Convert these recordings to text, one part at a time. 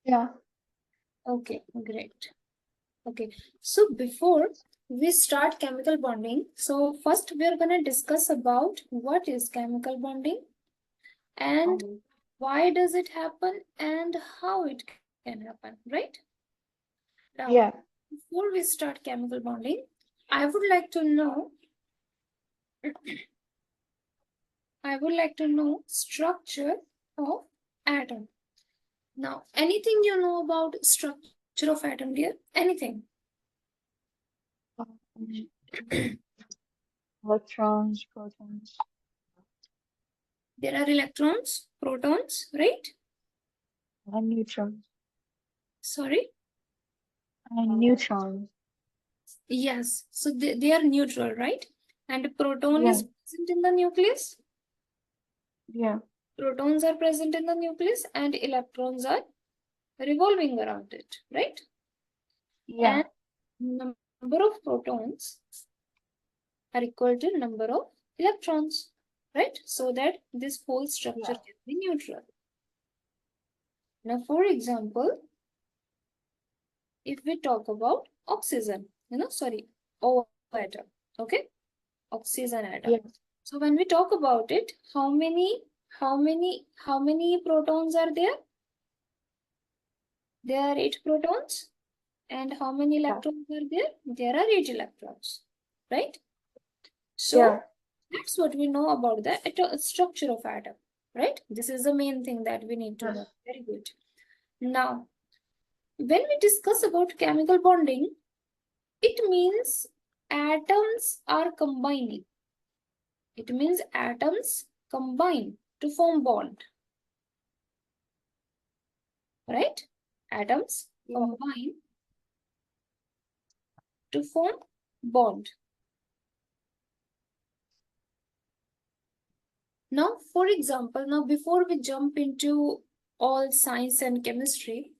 Yeah. Okay, great. Okay, so before we start chemical bonding, so first we are going to discuss about what is chemical bonding and why does it happen and how it can happen, right? Now, Yeah. before we start chemical bonding, I would like to know structure of atom. Now, anything you know about structure of atom, dear? Anything? Um, electrons, protons, There are electrons, protons, right? and neutrons. Sorry? And neutrons. Yes. So they are neutral, right? And proton Yeah. is present in the nucleus. Yeah. Protons are present in the nucleus and electrons are revolving around it, right? Yeah. And number of protons are equal to number of electrons, right? So that this whole structure Yeah. can be neutral. Now, for example, if we talk about oxygen, O atom, okay? Oxygen atom. Yeah. So when we talk about it, how many protons are there? There are 8 protons. And how many Yeah. electrons are there? There are 8 electrons, right? Yeah. So that's what we know about the structure of atom, right? This is the main thing that we need to Yes. know. Very good. Now, when we discuss about chemical bonding, it means atoms are combining. It means atoms combine to form bond, right? Atoms Yeah. combine to form bond. Now, for example, now before we jump into all science and chemistry,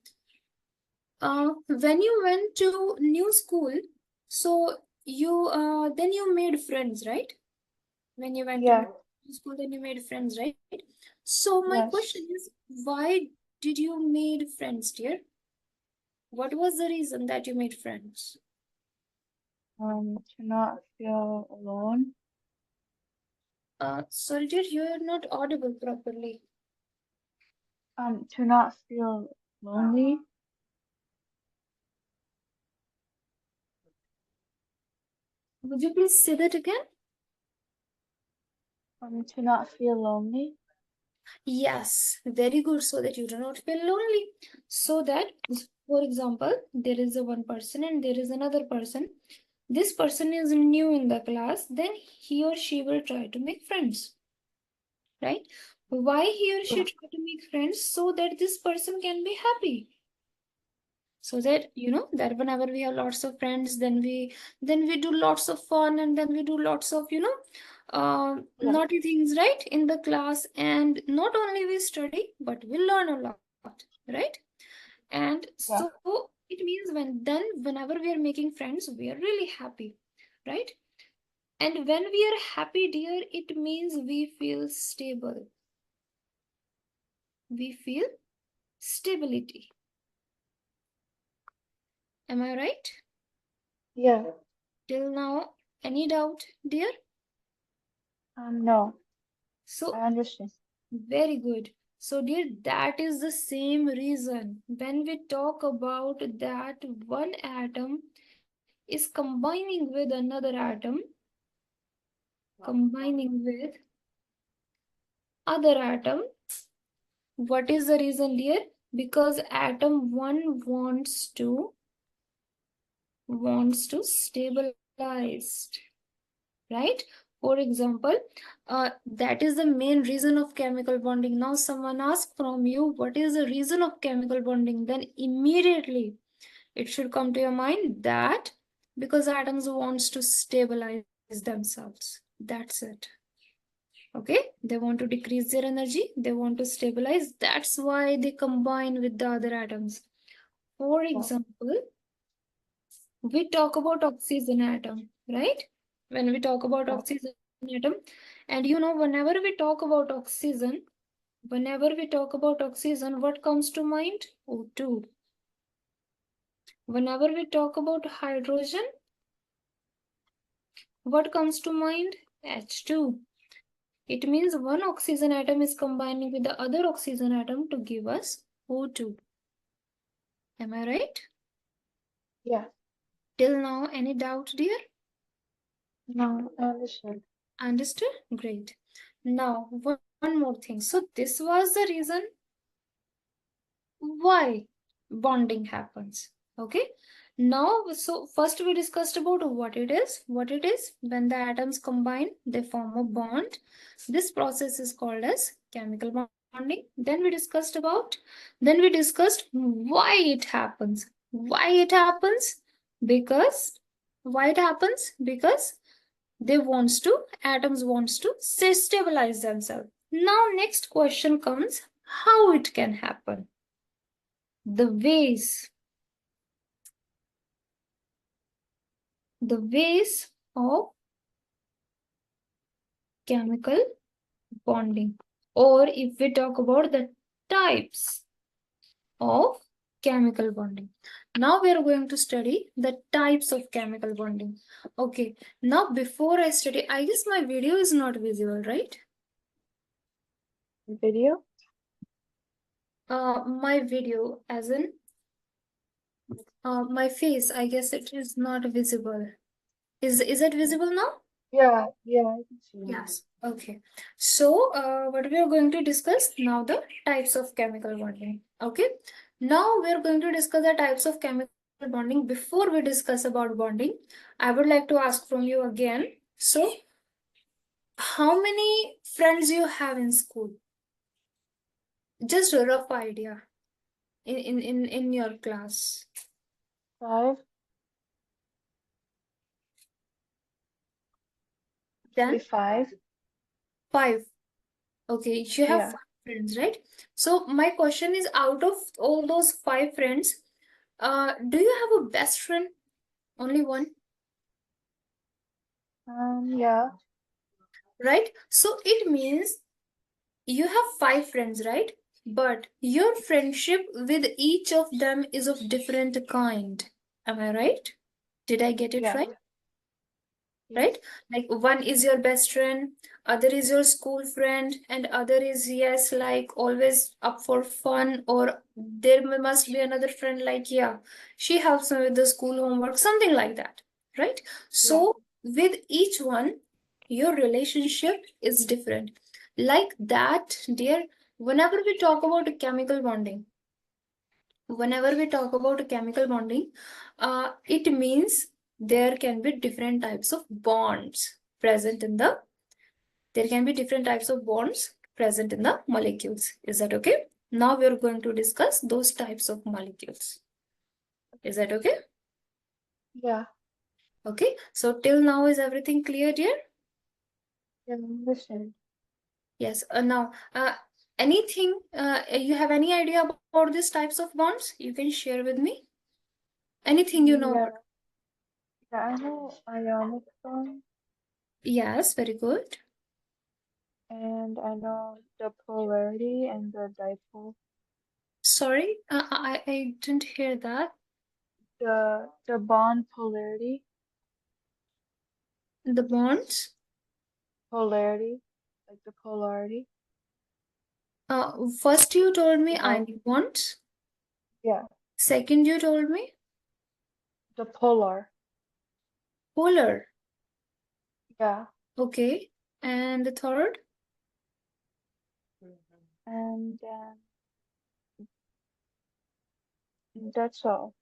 when you went to new school, so you then you made friends, right? When you went to Yeah. new school, then you made friends, right? So my Yes. question is, why did you made friends, dear? What was the reason that you made friends? To not feel alone. Sorry, dear, you are not audible properly. To not feel lonely. Would you please say that again? To not feel lonely. Yes, very good. So that you do not feel lonely. So that, for example, there is a one person and there is another person. This person is new in the class, then he or she will try to make friends, right? Why he or she try to make friends? So that this person can be happy. So that that whenever we have lots of friends, then we do lots of fun and then we do lots of Yeah. naughty things, right, in the class. And not only we study but we learn a lot, right? And Yeah. so it means whenever we are making friends, we are really happy, right? And when we are happy, dear, it means we feel stable. We feel stability. Am I right? Yeah. Till now, any doubt, dear? No. So, I understand. very good. So, dear, that is the same reason when we talk about that one atom is combining with another atom, combining with other atom. What is the reason, dear? Because atom 1 wants to stabilize, right? For example, that is the main reason of chemical bonding. Now someone asks from you, what is the reason of chemical bonding? Then immediately it should come to your mind that because atoms wants to stabilize themselves. That's it. Okay, they want to decrease their energy, they want to stabilize. That's why they combine with the other atoms. For Yeah. example, we talk about oxygen atom, right? When we talk about Yeah. oxygen atom, and whenever we talk about oxygen, Whenever we talk about oxygen, what comes to mind? O2. Whenever we talk about hydrogen, what comes to mind? H2. It means one oxygen atom is combining with the other oxygen atom to give us O2. Am I right? Yeah. Till now, any doubt, dear? No, I understand. Understood? Great. Now, one more thing. So, this was the reason why bonding happens. Okay. Now, so first we discussed about what it is. What it is, when the atoms combine, they form a bond. This process is called as chemical bonding. Then we discussed why it happens. Why it happens? Because why it happens? Because atoms wants to stabilize themselves. Now, next question comes, how it can happen? The ways of chemical bonding, or if we talk about the types of chemical bonding. Now we are going to study the types of chemical bonding. Okay, now before I study, I guess my video is not visible, right? Video? My video, as in my face, I guess it is not visible. Is it visible now? Yeah, I can see now. Yes. Okay. So, what we are going to discuss now, the types of chemical bonding. Okay. Now we are going to discuss the types of chemical bonding. Before we discuss about bonding, I would like to ask from you again. So, how many friends you have in school? Just a rough idea in your class. 5, Then 5. 5. Okay, you have Yeah. 5 friends, right? So my question is, out of all those 5 friends, do you have a best friend? Only one, Yeah. right? So it means you have 5 friends, right? But your friendship with each of them is of different kind. Am I right? Did I get it Yeah. right? Yes. Right? Like one is your best friend, other is your school friend, and other is, yes, like always up for fun, or there must be another friend like, yeah, she helps me with the school homework, something like that, right? So with each one, your relationship is different. Like that, dear, whenever we talk about chemical bonding, it means there can be different types of bonds present in the molecules. Is that okay? Now we are going to discuss those types of molecules. Is that okay? Yeah. Okay. So till now, is everything clear, dear? Yeah, I understand. Yes. Now, anything, you have any idea about these types of bonds? You can share with me. Anything you know Yeah. about? Yeah, I know ionic bond, Yes, very good. and I know the polarity and the dipole. Sorry, I didn't hear that. The bond polarity. The bonds. Polarity. Like the polarity. First you told me The bond. ionic bonds. Yeah. Second you told me The polar. polar. Yeah. Okay. And the third? And that's all.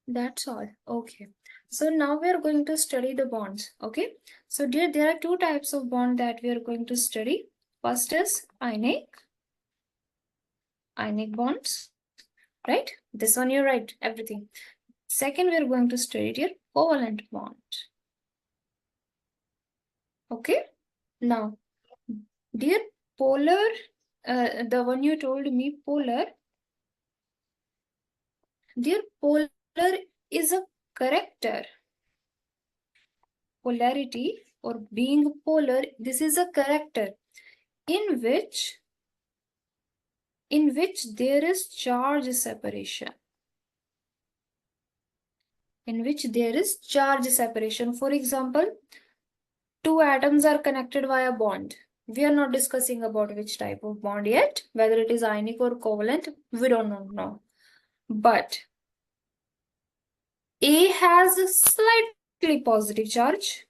That's all. Okay. So now we are going to study the bonds. Okay. So dear, there are 2 types of bond that we are going to study. First is ionic bonds, right? This one you write everything. Second, we are going to study dear covalent bond. Okay. Now, dear polar, the one you told me polar, dear polar is a character. Polarity or being polar, this is a character in which in which there is charge separation. In which there is charge separation. For example, two atoms are connected via bond. We are not discussing about which type of bond yet, whether it is ionic or covalent, we don't know now. But A has a slightly positive charge